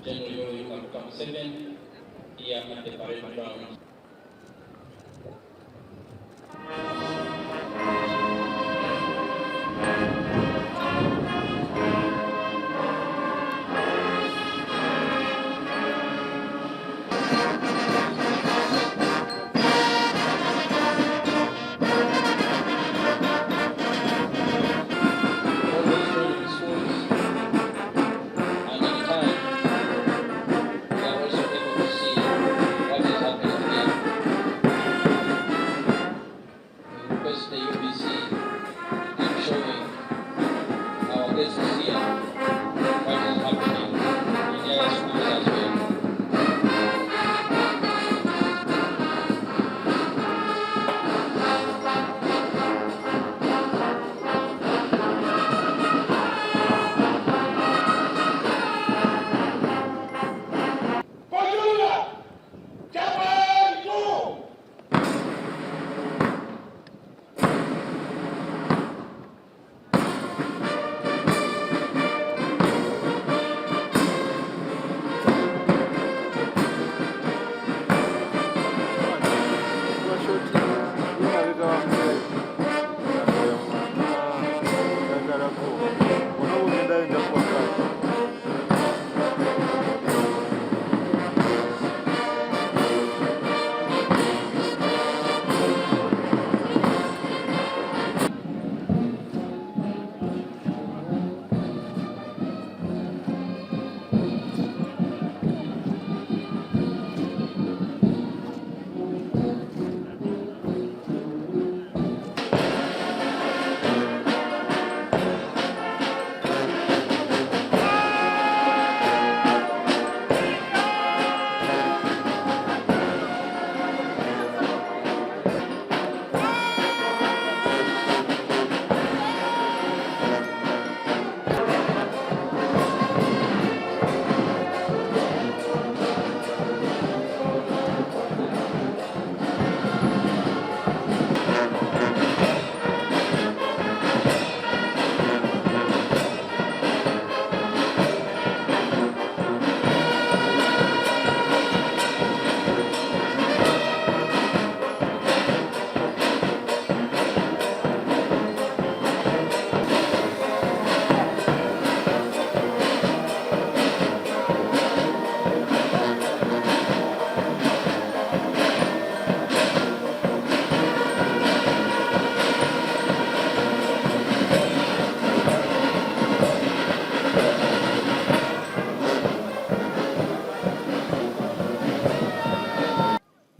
General Yoweri Museveni here at the parade ground.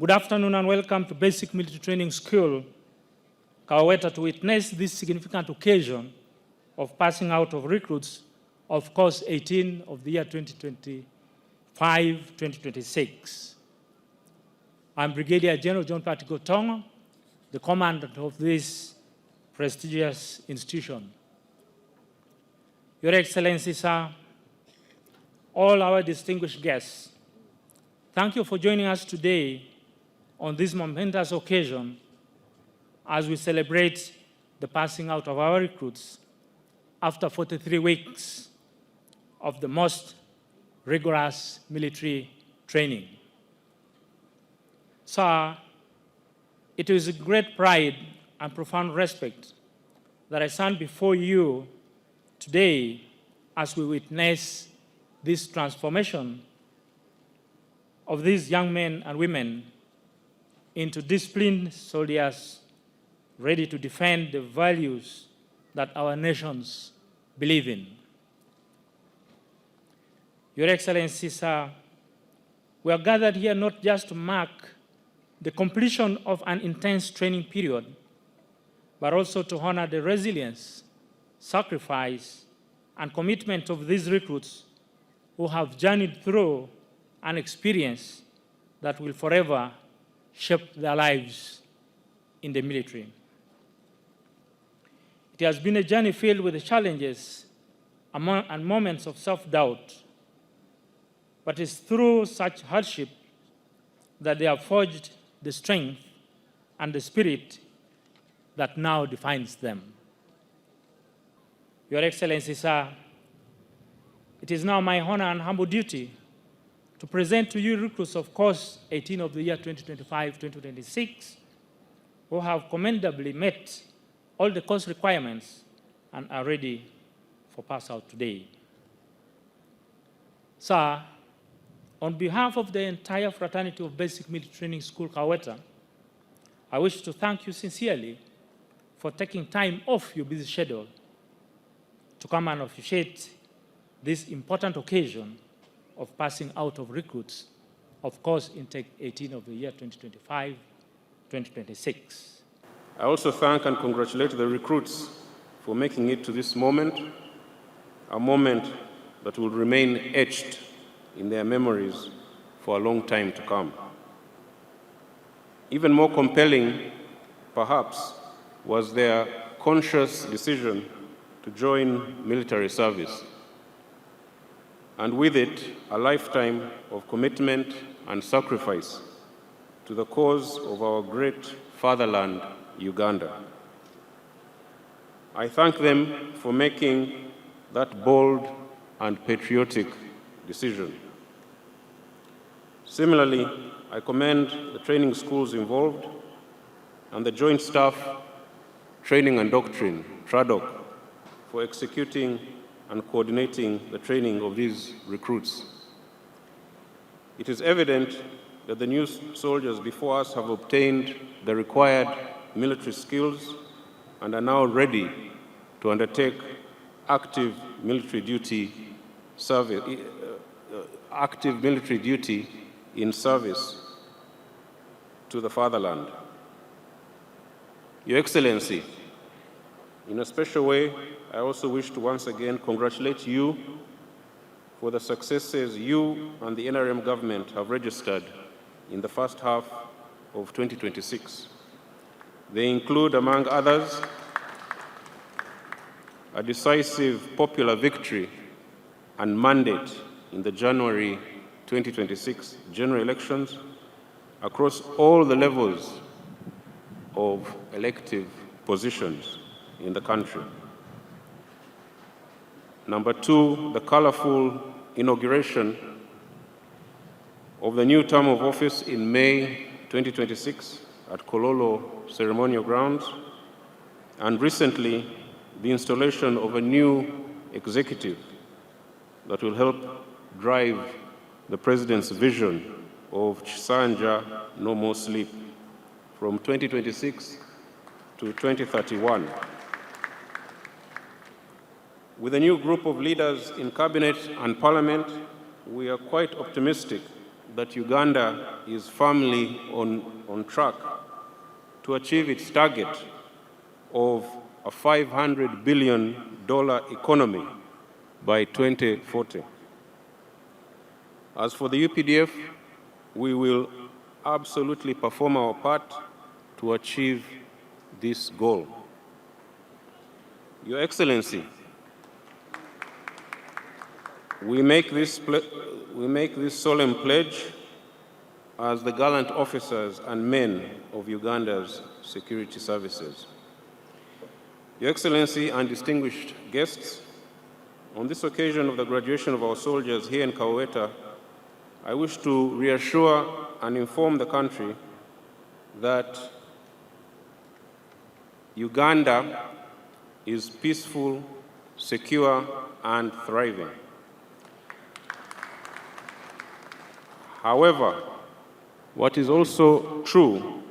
Good afternoon and welcome to Basic Military Training School, Kaguta, to witness this significant occasion of passing out of recruits of course 18 of the year 2025-2026. I'm Brigadier General John Patriotism, the commandant of this prestigious institution. Your Excellency, sir, all our distinguished guests, thank you for joining us today on this momentous occasion as we celebrate the passing out of our recruits after 43 weeks of the most rigorous military training. Sir, it is with great pride and profound respect that I stand before you today as we witness this transformation of these young men and women into disciplined soldiers ready to defend the values that our nations believe in. Your Excellency, sir, we are gathered here not just to mark the completion of an intense training period, but also to honor the resilience, sacrifice, and commitment of these recruits who have journeyed through an experience that will forever shape their lives in the military. It has been a journey filled with challenges and moments of self-doubt, but it's through such hardship that they have forged the strength and the spirit that now defines them. Your Excellency, sir, it is now my honor and humble duty to present to you recruits of course 18 of the year 2025-2026 who have commendably met all the course requirements and are ready for pass out today. Sir, on behalf of the entire fraternity of Basic Military Training School, Kaguta, I wish to thank you sincerely for taking time off your busy schedule to come and officiate this important occasion of passing out of recruits of course intake 18 of the year 2025-2026. I also thank and congratulate the recruits for making it to this moment, a moment that will remain etched in their memories for a long time to come. Even more compelling, perhaps, was their conscious decision to join military service, and with it, a lifetime of commitment and sacrifice to the cause of our great fatherland, Uganda. I thank them for making that bold and patriotic decision. Similarly, I commend the training schools involved and the Joint Staff Training and Doctrine, TRADOC, for executing and coordinating the training of these recruits. It is evident that the new soldiers before us have obtained the required military skills and are now ready to undertake active military duty in service to the fatherland. Your Excellency, in a special way, I also wish to once again congratulate you for the successes you and the NRM government have registered in the first half of 2026. They include, among others, a decisive popular victory and mandate in the January 2026 general elections across all the levels of elective positions in the country. Number two, the colorful inauguration of the new term of office in May 2026 at Kololo Ceremonial Grounds, and recently the installation of a new executive that will help drive the President's vision of Chisanja No More Sleep from 2026 to 2031. With a new group of leaders in Cabinet and Parliament, we are quite optimistic that Uganda is firmly on track to achieve its target of a $500 billion economy by 2040. As for the UPDF, we will absolutely perform our part to achieve this goal. Your Excellency, we make this solemn pledge as the gallant officers and men of Uganda's security services. Your Excellency and distinguished guests, on this occasion of the graduation of our soldiers here in Kaguta, I wish to reassure and inform the country that Uganda is peaceful, secure, and thriving. However, what is also true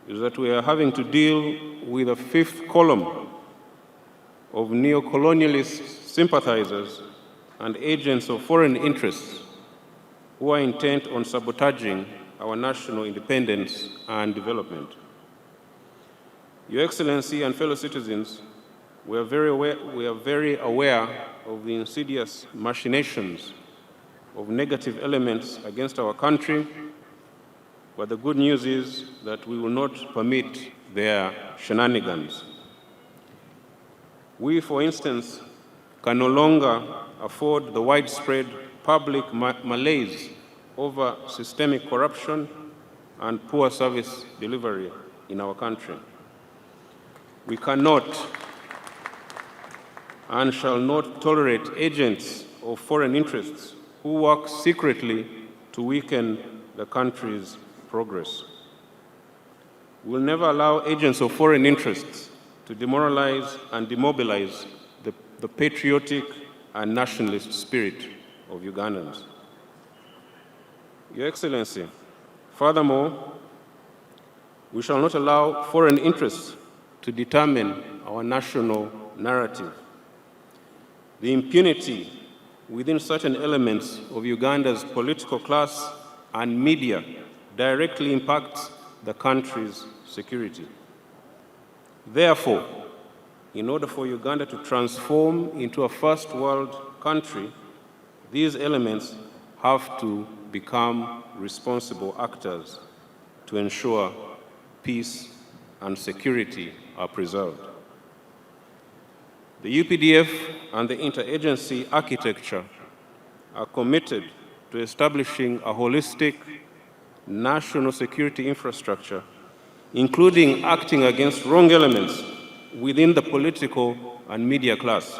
is that we are having to deal with a fifth column of neo-colonialist sympathizers and agents of foreign interests who are intent on sabotaging our national independence and development. Your Excellency and fellow citizens, we are very aware of the insidious machinations of negative elements against our country, but the good news is that we will not permit their shenanigans. We, for instance, can no longer afford the widespread public malaise over systemic corruption and poor service delivery in our country. We cannot and shall not tolerate agents of foreign interests who work secretly to weaken the country's progress. We will never allow agents of foreign interests to demoralize and demobilize the patriotic and nationalist spirit of Ugandans. Your Excellency, furthermore, we shall not allow foreign interests to determine our national narrative. The impunity within certain elements of Uganda's political class and media directly impacts the country's security. Therefore, in order for Uganda to transform into a first world country, these elements have to become responsible actors to ensure peace and security are preserved. The UPDF and the interagency architecture are committed to establishing a holistic national security infrastructure, including acting against wrong elements within the political and media class.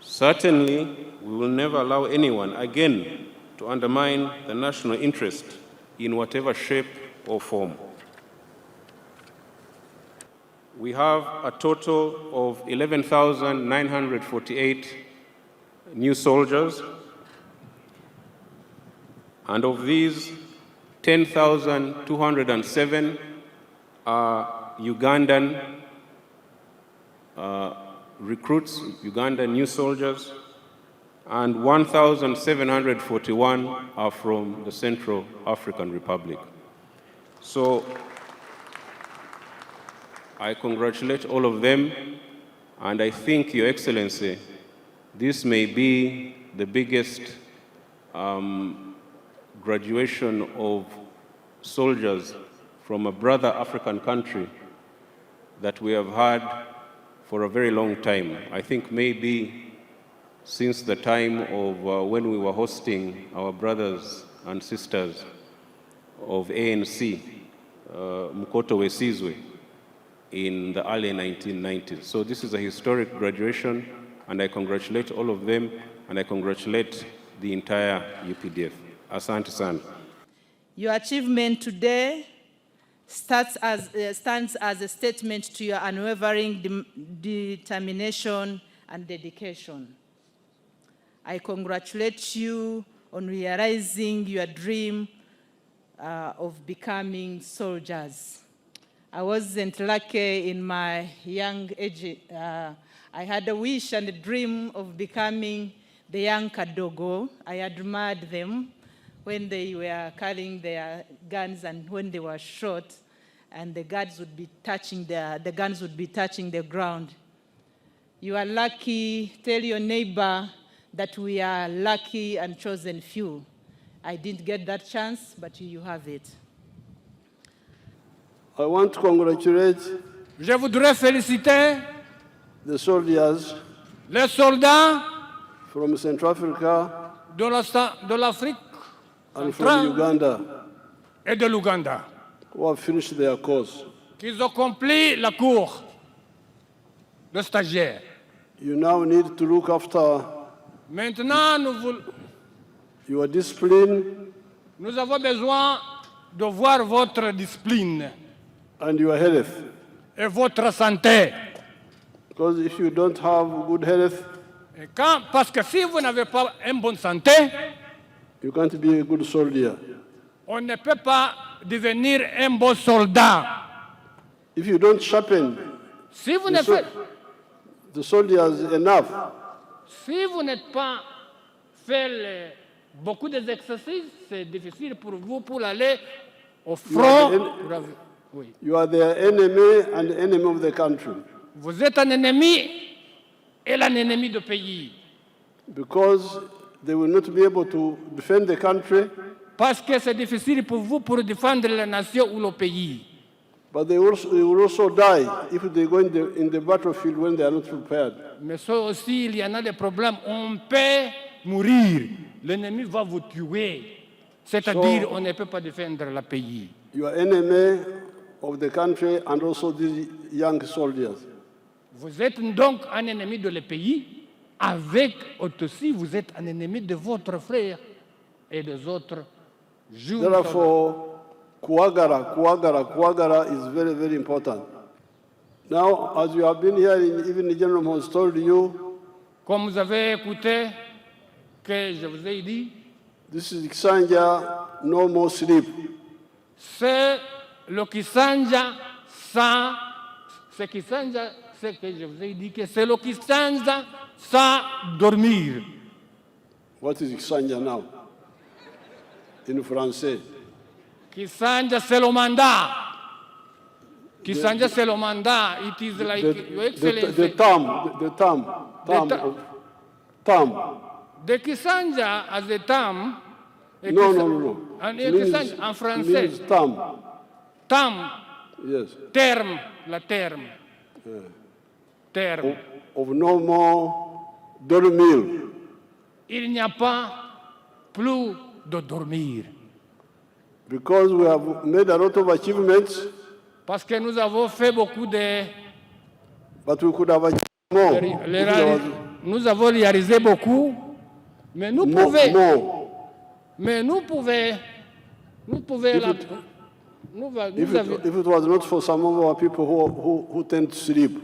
Certainly, we will never allow anyone again to undermine the national interest in whatever shape or form. We have a total of 11,948 new soldiers, and of these, 10,207 are Ugandan recruits, Ugandan new soldiers, and 1,741 are from the Central African Republic. So I congratulate all of them, and I think, Your Excellency, this may be the biggest graduation of soldiers from a brother African country that we have had for a very long time. I think maybe since the time of when we were hosting our brothers and sisters of ANC, Mkoto Wesizwe, in the early 1990s. So this is a historic graduation, and I congratulate all of them, and I congratulate the entire UPDF. Asante sana. Your achievement today stands as a statement to your unwavering determination and dedication. I congratulate you on realizing your dream of becoming soldiers. I wasn't lucky in my young age. I had a wish and a dream of becoming the young Kadogo. I admired them when they were carrying their guns and when they were shot, and the guns would be touching the ground. You are lucky. Tell your neighbor that we are lucky and chosen few. I didn't get that chance, but you have it. I want to congratulate Je voudrais féliciter the soldiers les soldats from Central Africa de l'Afrique and from centrale Uganda et de l'Ouganda who have finished their course. qui ont accompli la cour de stagiaire. You now need to look after Maintenant, your discipline nous avons besoin de voir votre discipline and your health. et votre santé. Because if you don't have good health, Parce que si vous n'avez pas une bonne santé, you can't be a good soldier. on ne peut pas devenir un bon soldat. If you don't sharpen Si vous ne faites the soldiers enough, Si vous n'êtes pas fait beaucoup d'exercices, c'est difficile pour vous pour aller au front. Oui. you are their enemy and the enemy of the country. Vous êtes un ennemi et un ennemi du pays. Because they will not be able to defend the country, Parce que c'est difficile pour vous pour défendre la nation ou le pays. but they will also die if they go in the battlefield when they are not prepared. Mais ça aussi, il y en a des problèmes. On peut mourir. L'ennemi va vous tuer. C'est-à-dire, on ne peut pas défendre le pays. You are enemy of the country and also these young soldiers. Vous êtes donc un ennemi de le pays, avec aussi vous êtes un ennemi de votre frère et des autres jeunes soldats. Therefore, Kuagara is very, very important. Now, as you have been hearing, even the general has told you, Comme vous avez écouté, que je vous ai dit, this is Kisanja, no more sleep. c'est le Kisanja sans, c'est Kisanja, c'est que je vous ai dit que c'est le Kisanja sans dormir. What is Kisanja now? In français. Kisanja c'est le mandat. Kisanja c'est le mandat. It is like Your Excellency. The term. The Kisanja as a term. No. En It français. means term. Terme. Yes. Terme. La terme. Terme. Of no more dormir. Il n'y a pas plus de dormir. Because we have made a lot of achievements, Parce que nous avons fait beaucoup de... but we could have achieved more. If there was Nous avons réalisé beaucoup, mais nous more. If it was not for some of our people who tend to sleep,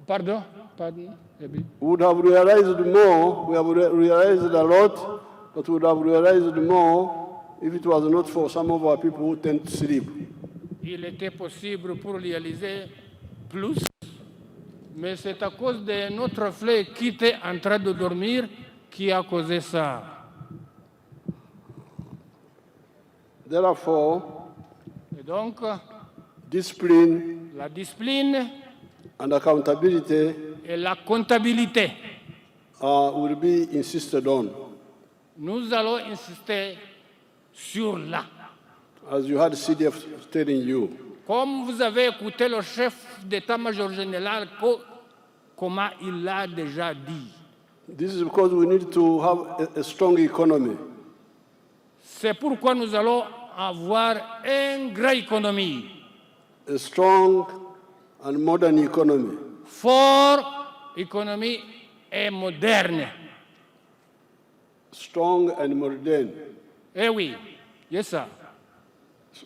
Pardon? we would have realized more. We have realized a lot, but we would have realized more if it was not for some of our people who tend to sleep. Il était possible pour réaliser plus, mais c'est à cause de notre fleuve qui était en train de dormir qui a causé ça. Therefore, Et donc, discipline la discipline and accountability et la comptabilité, will be insisted on. nous allons insister sur là. As you had CDF telling you, Comme vous avez écouté le chef d'état-major général, comment il l'a déjà dit. this is because we need to have a strong economy, C'est pourquoi nous allons avoir une grande économie, a strong and modern economy. forte économie et moderne. Strong and modern. Eh oui, yes sir.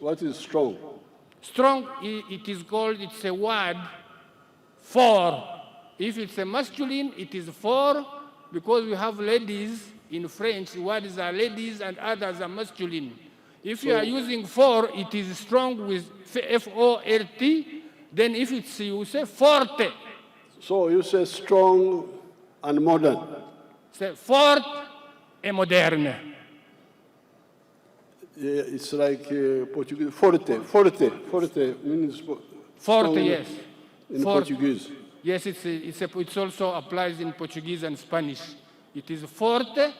What is strong? Strong, it is called, it's a word for. If it's a masculine, it is for, because we have ladies in French, words are ladies and others are masculine. If you are using for, it is strong with F-O-R-T, then if it's, you say forte, So you say strong and modern. c'est forte et moderne. Yeah, it's like Portuguese. Forte means Forte, strong yes. in Forte. Portuguese. Yes, it also applies in Portuguese and Spanish. It is forte,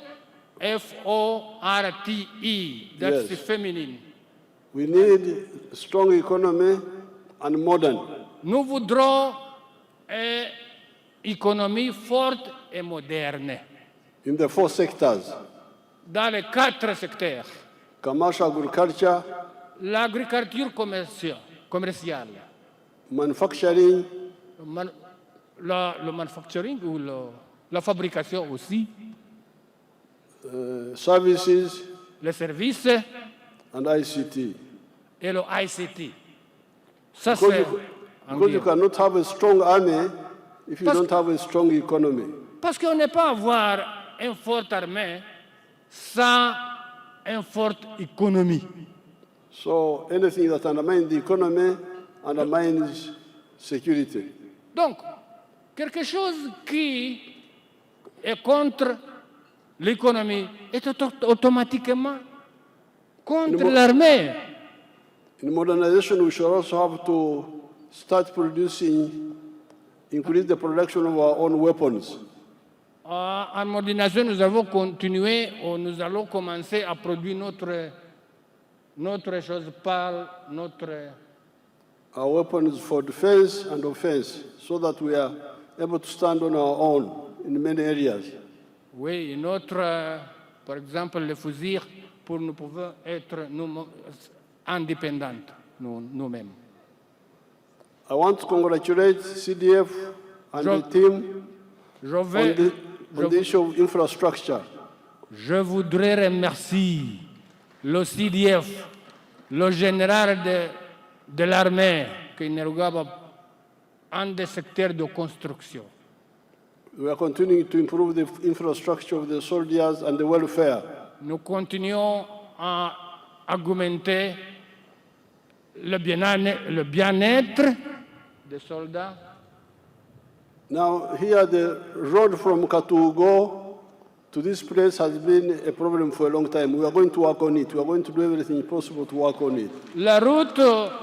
F-O-R-T-E. That's Yes. the feminine. We need strong economy and modern. Nous voudrons une économie forte et moderne In the 4 sectors: dans les 4 secteurs. commercial, agriculture, L'agriculture commerciale, manufacturing, le manufacturing ou la fabrication aussi, services, les services and ICT. et le ICT. Ça, Because c'est because you cannot have a strong army if you don't have a strong economy. Parce qu'on ne peut pas avoir une forte armée sans une forte économie. So anything that undermines the economy undermines security. Donc, quelque chose qui est contre l'économie est automatiquement contre l'armée. In modernization, we should also have to start producing, increase the production of our own weapons. En modernisation, nous allons continuer, nous allons commencer à produire notre chose par notre... Our weapons for defense and offense, so that we are able to stand on our own in many areas. Oui, par exemple, les fusils pour nous pouvoir être indépendants nous-mêmes. I want to congratulate CDF and the team Je on vais, the issue of infrastructure. Je voudrais remercier le CDF, le général de l'armée, qui nous regarde en des secteurs de construction. We are continuing to improve the infrastructure of the soldiers and the welfare. Nous continuons à augmenter le bien-être des soldats. Now, here the road from Katugo to this place has been a problem for a long time. We are going to work on it. We are going to do everything possible to work on it. La route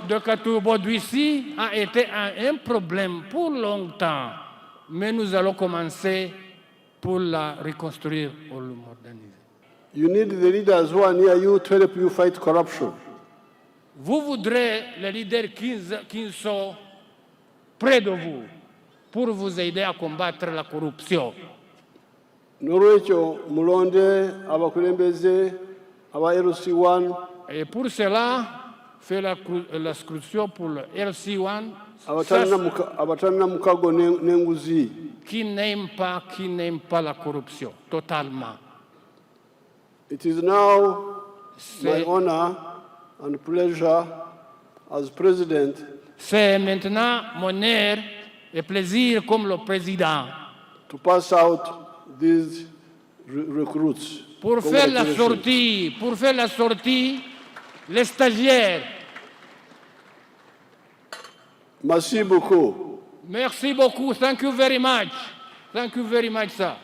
de Katubo d'ici a été un problème pour longtemps, mais nous allons commencer pour la reconstruire ou la moderniser. You need the leaders who are near you to help you fight corruption. Vous voudrez les leaders qui sont près de vous pour vous aider à combattre la corruption. Norwecho mulonde abakulembeze aba LC1 Et pour cela, fait l'inscription pour le LC1 abatalina mukago n'enguzi. qui n'aime pas la corruption totalement. It is now my honor and pleasure as president C'est maintenant mon honneur et plaisir comme le président to pass out these recruits. pour faire la sortie, les stagiaires. Merci beaucoup. Merci beaucoup. Thank you very much. Thank you very much, sir.